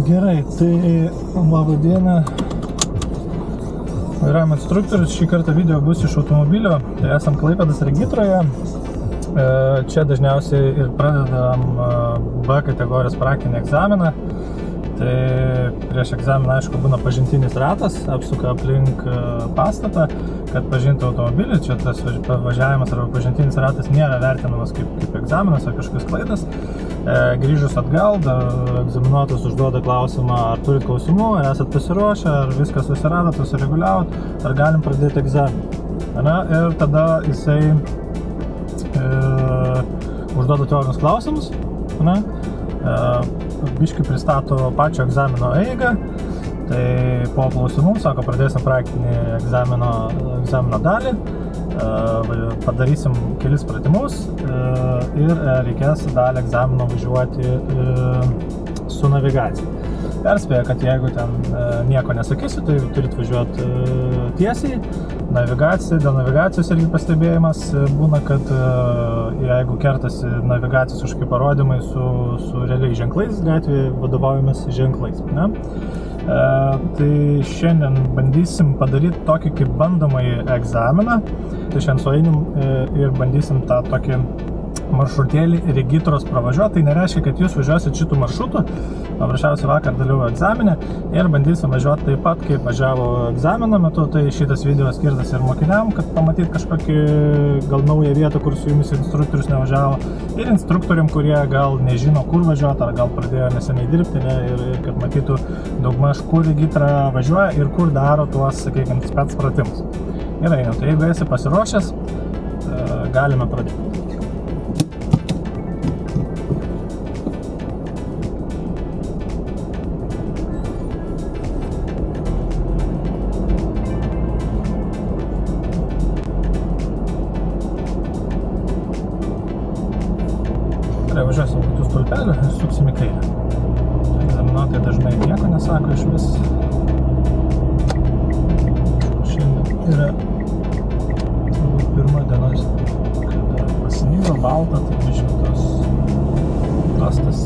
Gerai, tai labą dieną. Vairavimo instruktorius, šį kartą video bus iš automobilio. Tai esam Klaipėdos regitroje. Čia dažniausiai ir pradedam B kategorijos praktinį egzaminą. Tai prieš egzaminą, aišku, būna pažintinis ratas, apsuka aplink pastatą, kad pažintų automobilį. Čia tas važiavimas arba pažintinis ratas nėra vertinamas kaip egzaminas ar kažkokios klaidas. Grįžus atgal, egzaminuotas užduoda klausimą, ar turit klausimų, ar esat pasiruošę, ar viskas susiradot, susireguliavot, ar galim pradėti egzaminą. Ir tada jisai užduoda teorinius klausimus, biškį pristato pačio egzamino eigą. Tai po klausimų, sako, pradėsim praktinį egzamino dalį, padarysim kelis pratimus ir reikės dalį egzamino važiuoti su navigacija. Perspėja, kad jeigu ten nieko nesakysiu, tai turit važiuoti tiesiai. Dėl navigacijos irgi pastebėjimas būna, kad jeigu kertasi navigacijos kažkokie parodymai su realiais ženklais, gatvėje vadovaujamės ženklais. Tai šiandien bandysim padaryti tokį kaip bandomąjį egzaminą. Tai šiandien sueinim ir bandysim tą tokį maršrutėlį regitros pravažiuoti. Tai nereiškia, kad jūs važiuosit šitų maršrutų. Paprasčiausiai vakar dalyvau egzaminę ir bandysim važiuoti taip pat, kaip važiavo egzamino metu. Tai šitas video skirtas ir mokiniam, kad pamatyt kažkokį gal naują vietą, kur su jumis instruktorius nevažiavo. Ir instruktoriam, kurie gal nežino, kur važiuoti, ar gal pradėjo neseniai dirbti, ir kad matytų daugmaž, kur regitra važiuoja ir kur daro tuos, sakykime, spec pratimus. Gerai, tai jeigu esi pasiruošęs, galime pradėti. Važiuosim kitų stulpelių ir suksim į kairę. Egzaminuotojai dažnai nieko nesako iš vis. Šiandien yra pirma diena, kada pasnigo balta, tai nežinau, tos rastas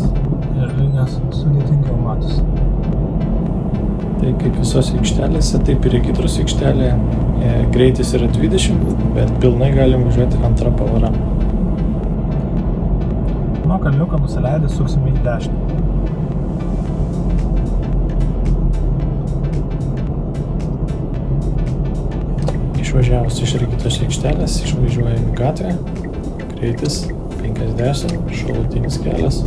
ir linijos sudėtingiau matosi. Tai kaip visose aikštelėse, taip ir regitros aikštelėje greitis yra 20, bet pilnai galim važiuoti antrą pavarą. Nuo kalniuko nusileidę suksime į dešinę. Išvažiavus iš regitros aikštelės, išvažiuojame į gatvę, greitis 50, šalutinis kelias.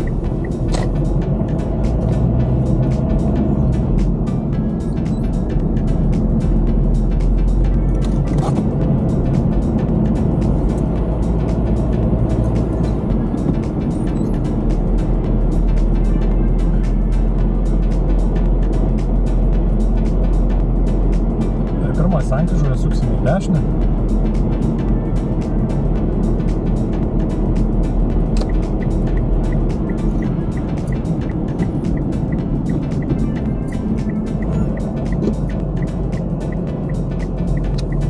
Sankryžoje suksime į dešinę.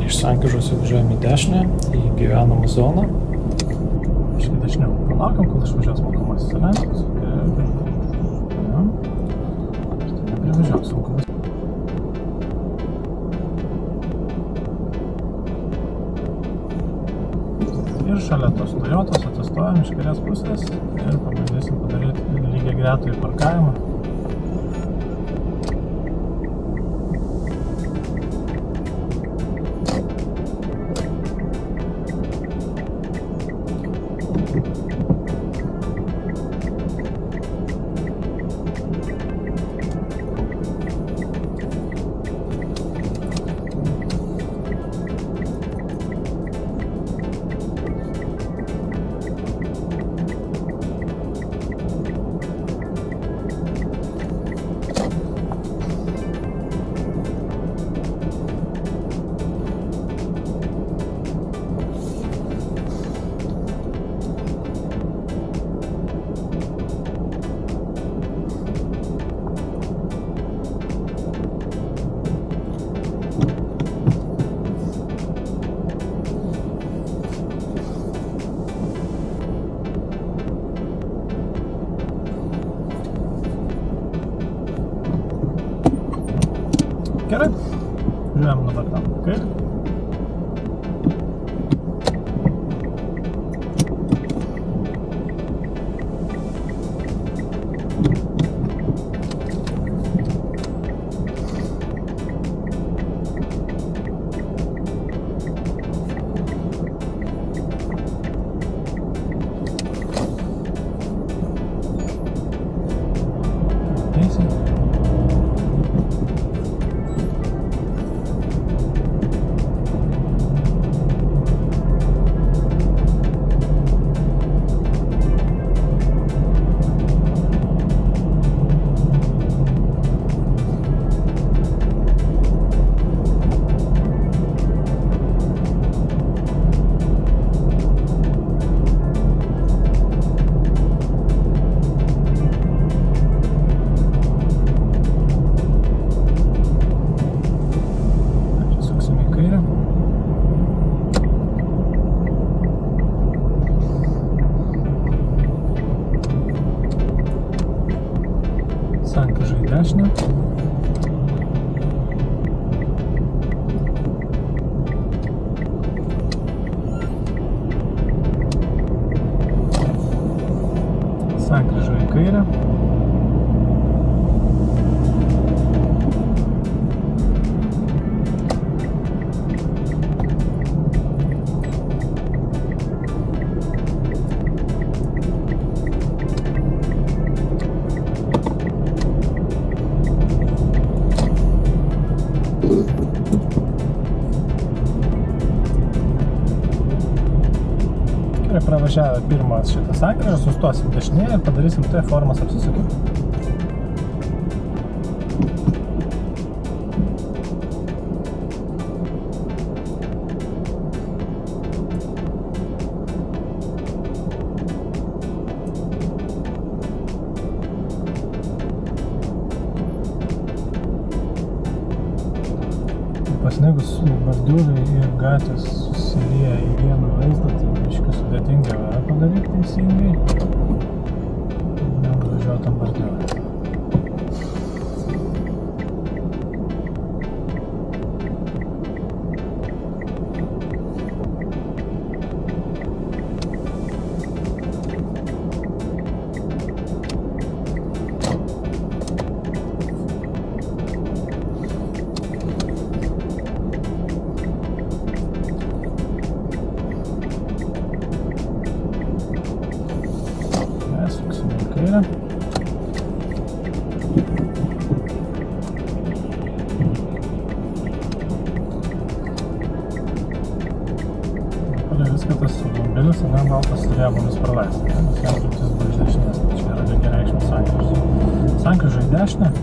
Iš sankryžos važiuojame į dešinę, į gyvenamą zoną. Iškai dešiniau. Palaukiam, kol išvažiuos mokomasis, ne? Neprivažiuos mokomasis. Ir šalia tos Toyotos atsistojam iš kairės pusės ir pabandysim padaryti lygiai gretų į parkavimą. Gerai, žiūrėjom dabar tam, kairį. Sankryža į dešinę. Sankryža į kairę. Pravažiavę pirmą šitą sankryžą, sustosim dešinėje ir padarysim T formos apsisukimą. Pasneigus bordiūrai ir gatvės susilieja į vieną vaizdą, tai biškį sudėtingiau yra padaryti teisingai, negu važiuoti ant bordiūrų. Kairę. Palei viską tas automobilis, gal baltas turėjo mumis praleisti, nes jam kryptis buvo iš dešinės, tai čia yra lygiai reikšmė sankryža. Sankryža į dešinę.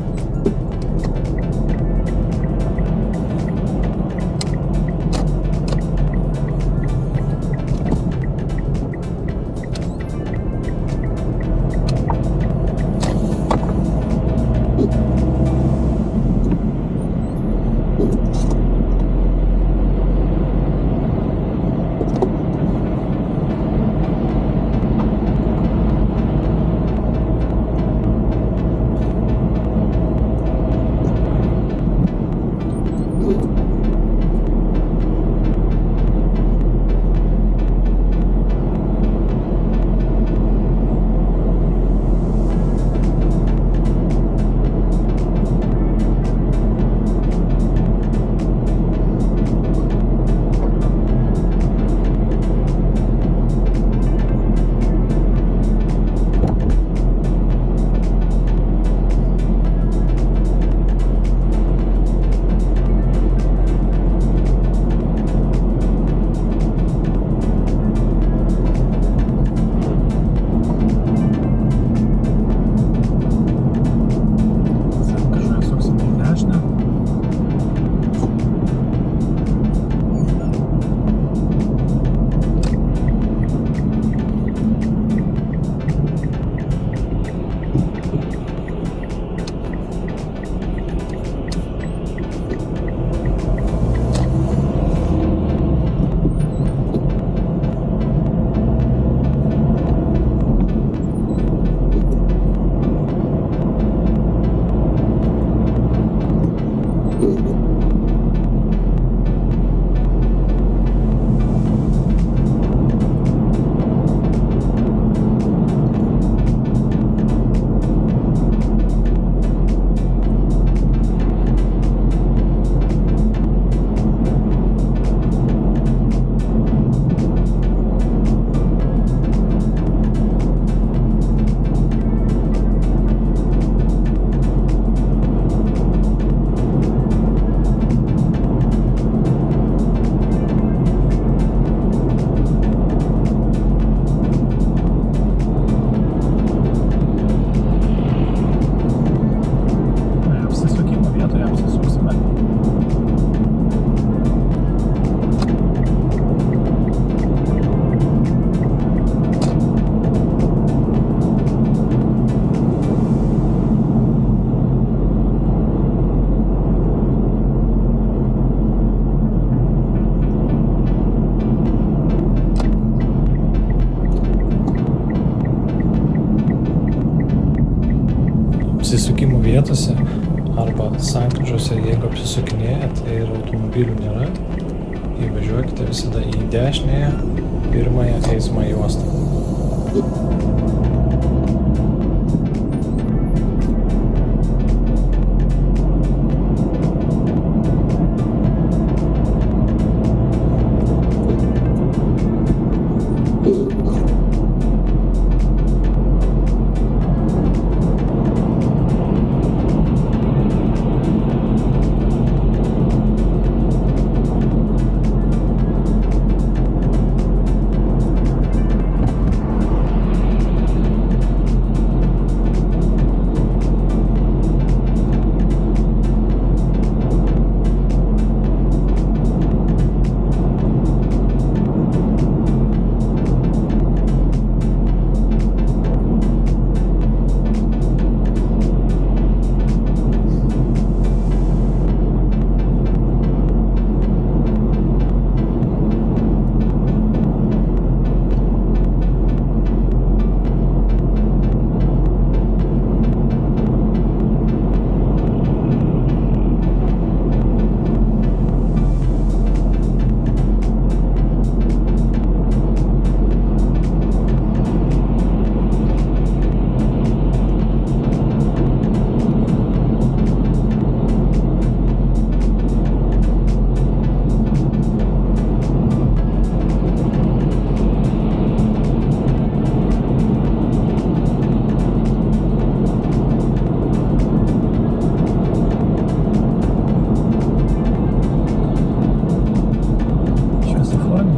apsisukimo vietose arba sankryžose, jeigu apsisukinėjat ir automobilių nėra, įvažiuokite visada į dešinėje pirmąją eismo juostą.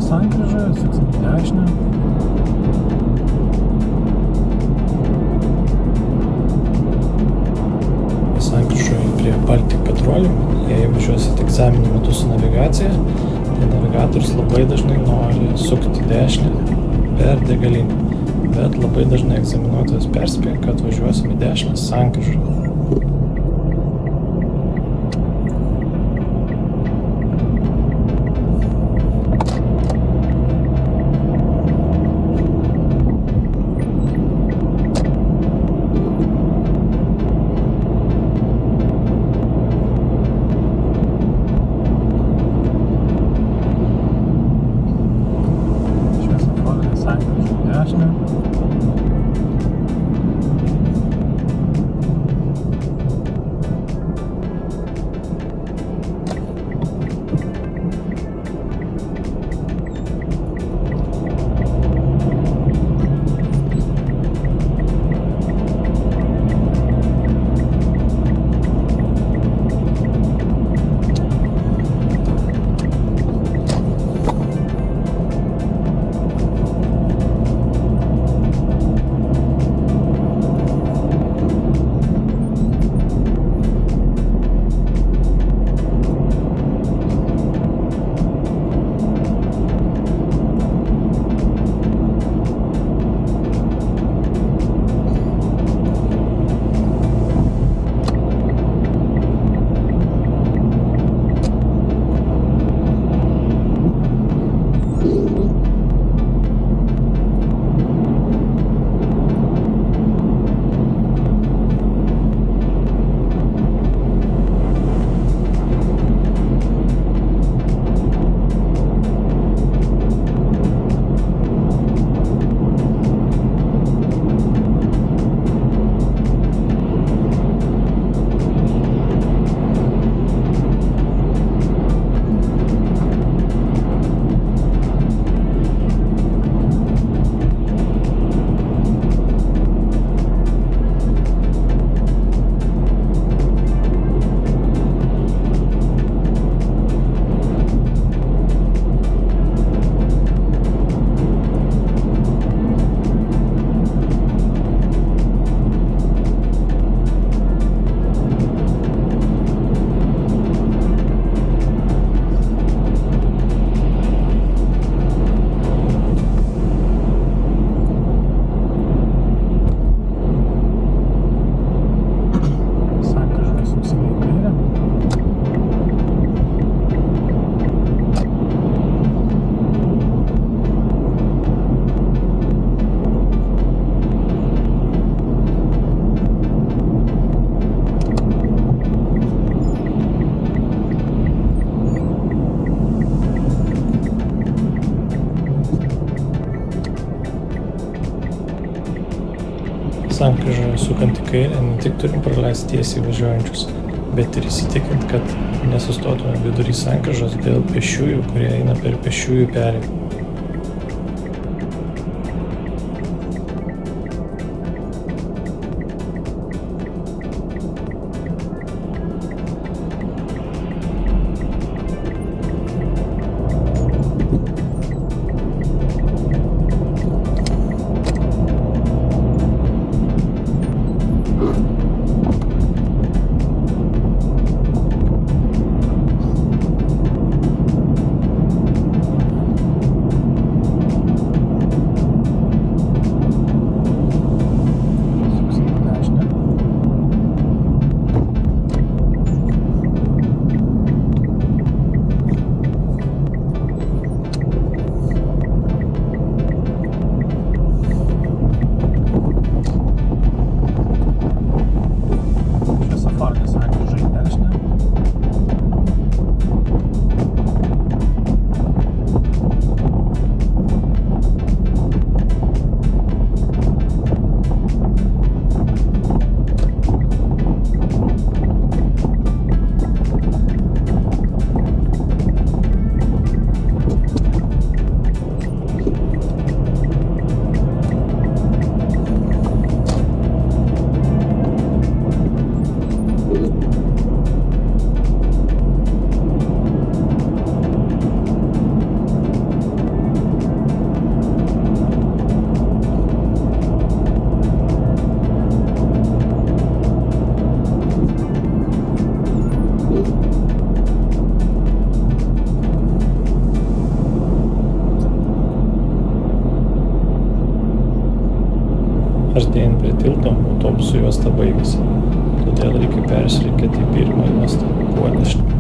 Sankryžoje, suksim į dešinę. Sankryžoje prie Baltic Petroleum, jei važiuosit egzaminų metu su navigacija, tai navigatorius labai dažnai nori sukti dešinę per degalinę, bet labai dažnai egzaminuotojas perspėja, kad važiuosim į dešinę sankryžoje. sukant į kairę ne tik turim praleisti tiesiai važiuojančius, bet ir įsitikint, kad nesustotume vidury sankryžos dėl pėsčiųjų, kurie eina per pėsčiųjų perėjimą. Artėjant prie tilto, autobusų juosta baigėsi, todėl reikia persirikiuoti į pirmą juostą, kuo dešinę.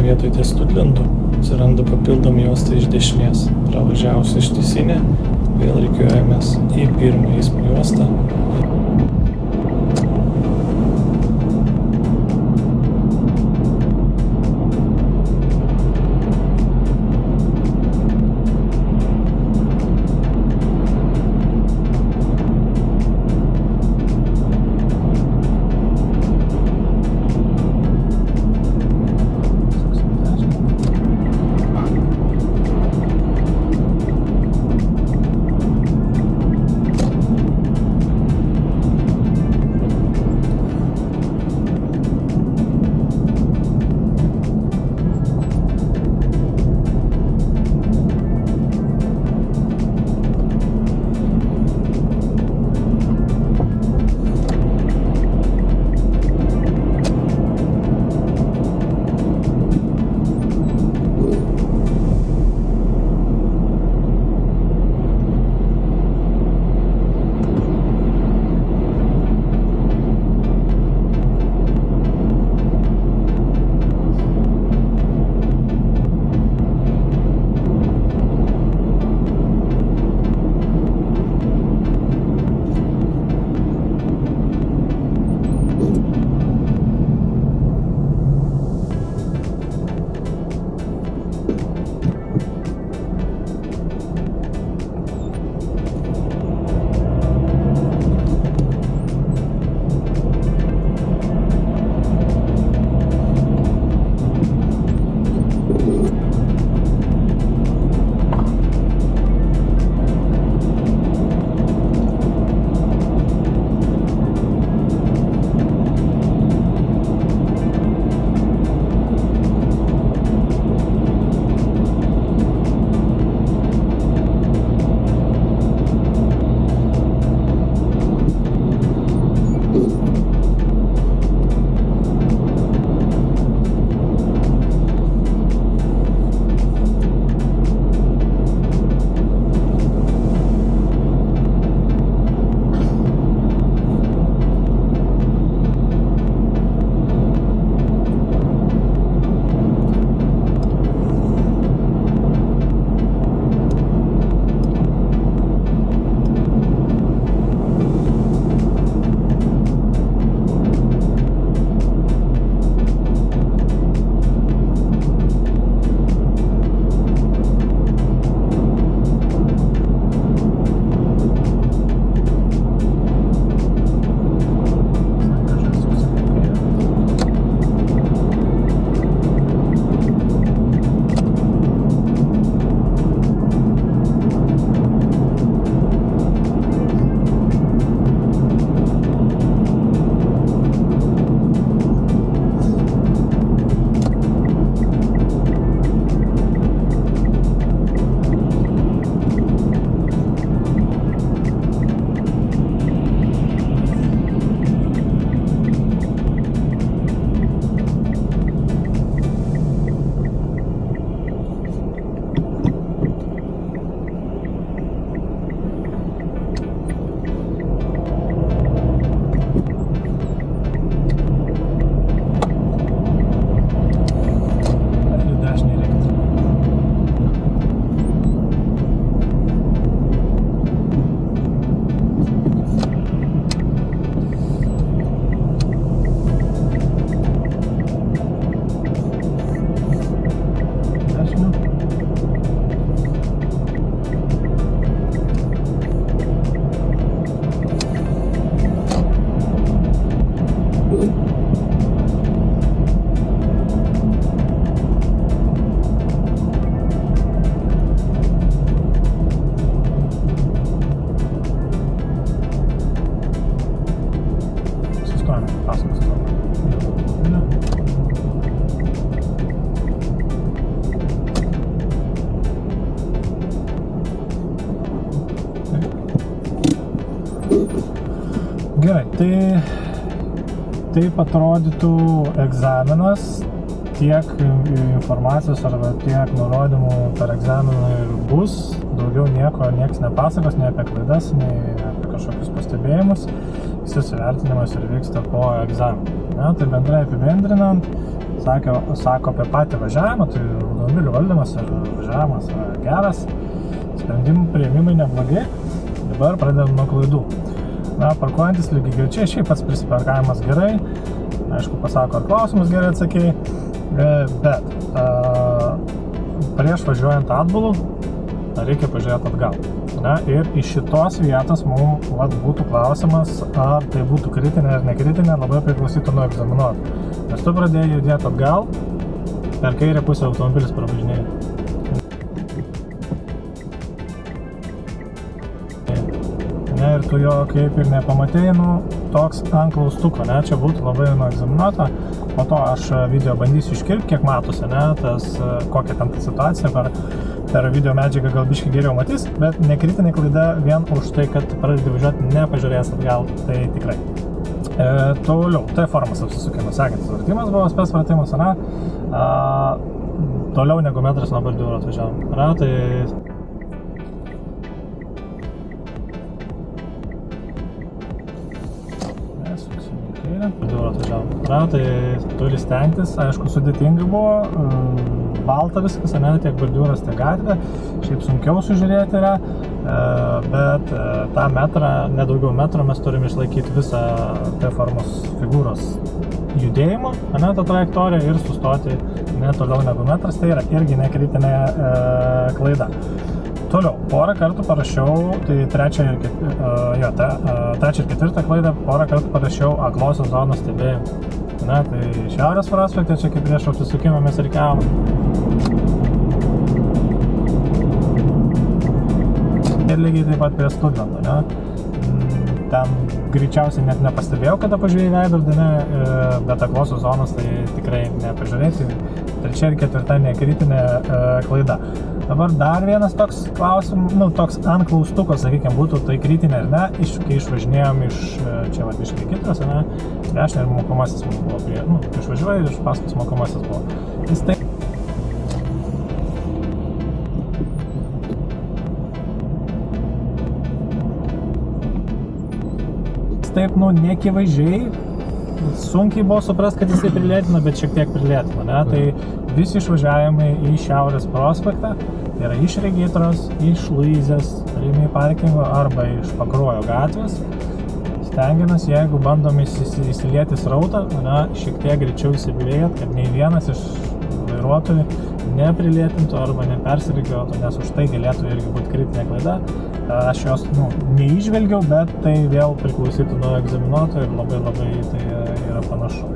Vietoj ties Studlendu atsiranda papildoma juosta iš dešinės. Pravažiavus ištisinę, vėl rikiuojamės į pirmą eismo juostą. taip atrodytų egzaminas, tiek informacijos arba tiek nurodymų per egzaminą ir bus, daugiau nieks nepasakos, nei apie klaidas, nei apie kažkokius pastebėjimus, visus įvertinimas ir vyksta po egzamino. Tai bendrai apibendrinant, sako apie patį važiavimą, tai automobilių valdymas ir važiavimas geras, sprendimų priėmimai neblogi, dabar pradedam nuo klaidų. Parkuojantis lygiagrečiai, šiaip pats prisiparkavimas gerai, aišku, pasako, ar klausimus gerai atsakėjai, bet prieš važiuojant atbulų reikia pažiūrėti atgal. Ir iš šitos vietos mums būtų klausimas, ar tai būtų kritinė ar nekritinė, labai priklausytų nuo egzaminuoto. Nes tu pradėjai judėti atgal, per kairę pusę automobilis pravažinėja. Ir tu jo kaip ir nepamatėjai, toks ant klaustuko, čia būtų labai nuo egzaminuoto. Po to aš video bandysiu iškirpti, kiek matosi, kokia ten ta situacija, per video medžiagą gal biškį geriau matys, bet nekritinė klaida vien už tai, kad pradedi važiuoti nepažiūrėjęs atgal, tai tikrai. Toliau, tai formos apsisukimas, sekantis vartimas buvo, spės vartimas, toliau negu metras nuo bordiūro atvažiavom, tai bordiūro atvažiavom, tai turi stengtis, aišku, sudėtingai buvo, balta viskas, tiek bordiūras, tiek gatvė, šiaip sunkiau sužiūrėti yra, bet tą metrą, nedaugiau metro mes turime išlaikyti visą T-formos figūros judėjimą, tą trajektoriją ir sustoti ne toliau negu metras, tai yra irgi nekritinė klaida. Toliau, porą kartų parašiau, tai trečią ir ketvirtą klaidą porą kartų parašiau aklosios zonos stebėjimą. Tai šiaurės prospekte, čia kaip prieš apsisukimą mes reikiavom. Ir lygiai taip pat prie Studlando, ten greičiausiai net nepastebėjau, kada pažiūrėjau veidrodį, bet aklosios zonos tai tikrai nepažiūrėti. Trečia ir ketvirta nekritinė klaida. Dabar dar vienas toks klausimas, toks ant klaustuko, sakykime, būtų tai kritinė ar ne, kai išvažinėjom iš čia iš Kitos, dešinė ir mokomasis mums buvo prie, išvažiuoja ir iš paskos mokomasis buvo. Jis taip. Taip, nekivaizdžiai, sunkiai buvo suprast, kad jisai prilėtino, bet šiek tiek prilėtino, Tai visi išvažiavimai į Šiaurės prospektą, tai yra iš Regitros, iš Luizės, Rimi parkingo arba iš Pakruojo gatvės. Stengiamės, jeigu bandom įsilieti srautą, šiek tiek greičiau įsibėgėt, kad nei vienas iš vairuotojų neprilėtintų arba nepersirigiotų, nes už tai galėtų irgi būti kritinė klaida. Aš jos neįžvelgiau, bet tai vėl priklausytų nuo egzaminuotojo ir labai tai yra panašu.